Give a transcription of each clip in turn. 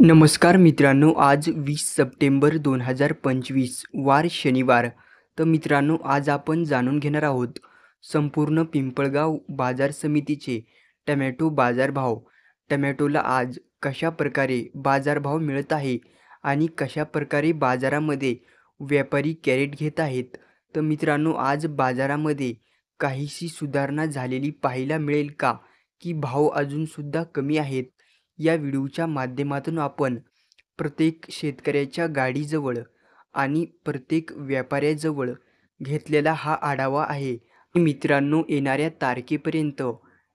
नमस्कार मित्रांनो, आज 20 सप्टेंबर 2025 वार शनिवार. तर मित्रांनो, आज आपण जाणून घेणार आहोत संपूर्ण पिंपळगाव बाजार समितीचे टमॅटो बाजारभाव. टमॅटोला आज कशा प्रकारे बाजारभाव मिळत आहे आणि कशा प्रकारे बाजारामध्ये व्यापारी कॅरेट घेत आहेत. तर मित्रांनो, आज बाजारामध्ये काहीशी सुधारणा झालेली पाहायला मिळेल का, की भाव अजूनसुद्धा कमी आहेत. या व्हिडिओच्या माध्यमातून आपण प्रत्येक शेतकऱ्याच्या गाडीजवळ आणि प्रत्येक व्यापाऱ्याजवळ घेतलेला हा आढावा आहे. मित्रांनो, येणाऱ्या तारखेपर्यंत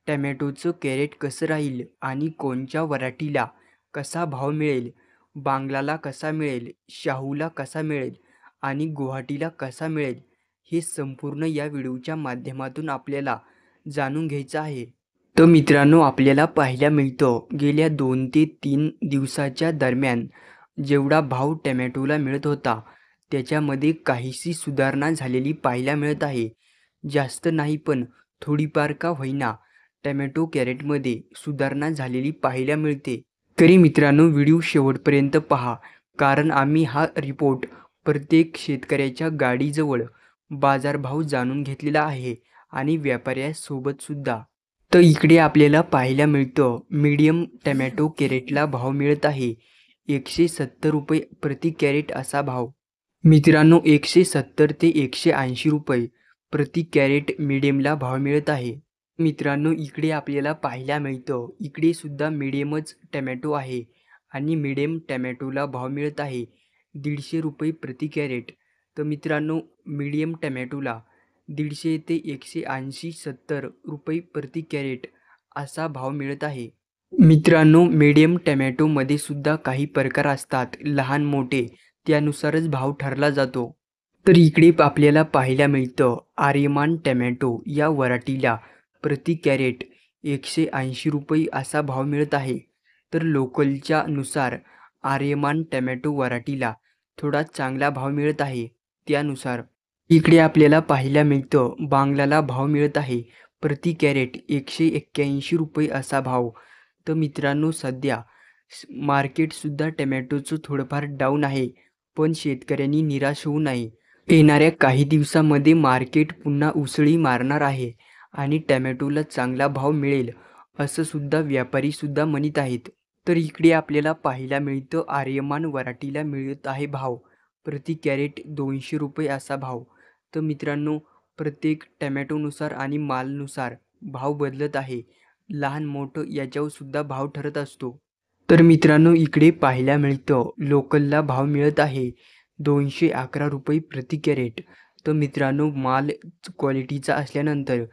टमॅटोचं कॅरेट कसं राहील आणि कोणत्या व्हरायटीला कसा भाव मिळेल, बांगलाला कसा मिळेल, शाहूला कसा मिळेल आणि गुवाहाटीला कसा मिळेल, हे संपूर्ण या व्हिडिओच्या माध्यमातून आपल्याला जाणून घ्यायचं आहे. तर मित्रांनो, आपल्याला पाहायला मिळतं गेल्या 2 ते 3 दिवसाच्या दरम्यान जेवढा भाव टमॅटोला मिळत होता त्याच्यामध्ये काहीशी सुधारणा झालेली पाहायला मिळत आहे. जास्त नाही पण थोडीफार का होईना टमॅटो कॅरेटमध्ये सुधारणा झालेली पाहायला मिळते. तरी मित्रांनो, व्हिडिओ शेवटपर्यंत पहा, कारण आम्ही हा रिपोर्ट प्रत्येक शेतकऱ्याच्या गाडीजवळ बाजारभाव जाणून घेतलेला आहे आणि व्यापाऱ्यासोबतसुद्धा. तर इकडे आपल्याला पाहायला मिळतं मीडियम टमॅटो कॅरेटला भाव मिळत आहे 170 रुपये प्रति कॅरेट असा भाव. मित्रांनो, 170 ते 180 रुपये प्रति कॅरेट मीडियमला भाव मिळत आहे. मित्रांनो, इकडे आपल्याला पाहायला मिळतं इकडे सुद्धा मीडियमच टमॅटो आहे आणि मीडियम टमॅटोला भाव मिळत आहे 150 रुपये प्रति कॅरेट. तर मित्रांनो, मीडियम टमॅटोला 150 ते 180-70 रुपये प्रति कॅरेट असा भाव मिळत आहे. मित्रांनो, मीडियम टमॅटोमध्ये सुद्धा काही प्रकार असतात, लहान मोठे, त्यानुसारच भाव ठरला जातो. तर इकडे आपल्याला पाहायला मिळतं आर्यमान टमॅटो या व्हरायटीला प्रति कॅरेट 180 रुपये असा भाव मिळत आहे. तर लोकलच्या नुसार आर्यमान टमॅटो व्हरायटीला थोडा चांगला भाव मिळत आहे. त्यानुसार इकडे आपल्याला पाहायला मिळतं बांगलाला भाव मिळत आहे प्रति कॅरेट 181 रुपये असा भाव. तर मित्रांनो, सध्या मार्केटसुद्धा टमॅटोचं थोडंफार डाऊन आहे, पण शेतकऱ्यांनी निराश होऊ नये. येणाऱ्या काही दिवसामध्ये मार्केट पुन्हा उसळी मारणार आहे आणि टमॅटोला चांगला भाव मिळेल असं सुद्धा व्यापारीसुद्धा म्हणत आहेत. तर इकडे आपल्याला पाहायला मिळतं आर्यमान व्हरायटीला मिळत आहे भाव प्रति कॅरेट 200 रुपये असा भाव. तर मित्रांनो, प्रत्येक टमॅटोनुसार आणि मालनुसार भाव बदलत आहे. लहान मोठं याच्यावर सुद्धा भाव ठरत असतो. तर मित्रांनो, इकडे पाहायला मिळतं लोकलला भाव मिळत आहे 211 रुपये प्रति कॅरेट. तर मित्रांनो, माल क्वालिटीचा असल्यानंतर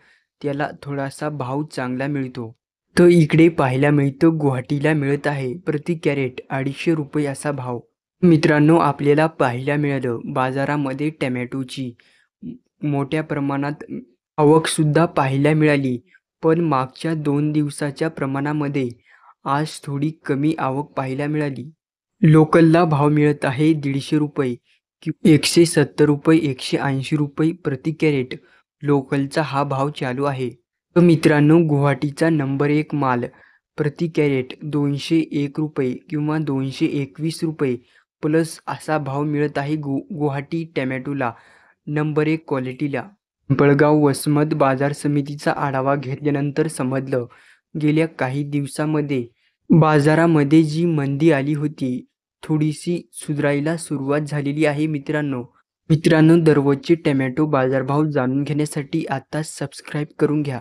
त्याला थोडासा भाव चांगला मिळतो. तर इकडे पाहायला मिळतं गुवाहाटीला मिळत आहे प्रति कॅरेट 250 रुपये असा भाव. मित्रांनो, आपल्याला पाहायला मिळालं बाजारामध्ये टमॅटोची मोठ्या प्रमाणात आवकसुद्धा पाहायला मिळाली, पण मागच्या 2 दिवसाच्या प्रमाणामध्ये आज थोडी कमी आवक पाहायला मिळाली. लोकलला भाव मिळत आहे 150 रुपये 170 रुपये 180 रुपये प्रति कॅरेट लोकलचा हा भाव चालू आहे. तर मित्रांनो, गुवाहाटीचा नंबर 1 माल प्रति कॅरेट 201 रुपये किंवा 221 रुपये प्लस असा भाव मिळत आहे गुवाहाटी टमॅटोला नंबर 1 क्वालिटीला. पिंपळगाव वसमत बाजार समितीचा आढावा घेतल्यानंतर समजलं गेल्या काही दिवसामध्ये बाजारामध्ये जी मंदी आली होती थोडीशी सुधारायला सुरुवात झालेली आहे. मित्रांनो, दररोजचे टमॅटो बाजारभाव जाणून घेण्यासाठी आत्ताच सबस्क्राईब करून घ्या.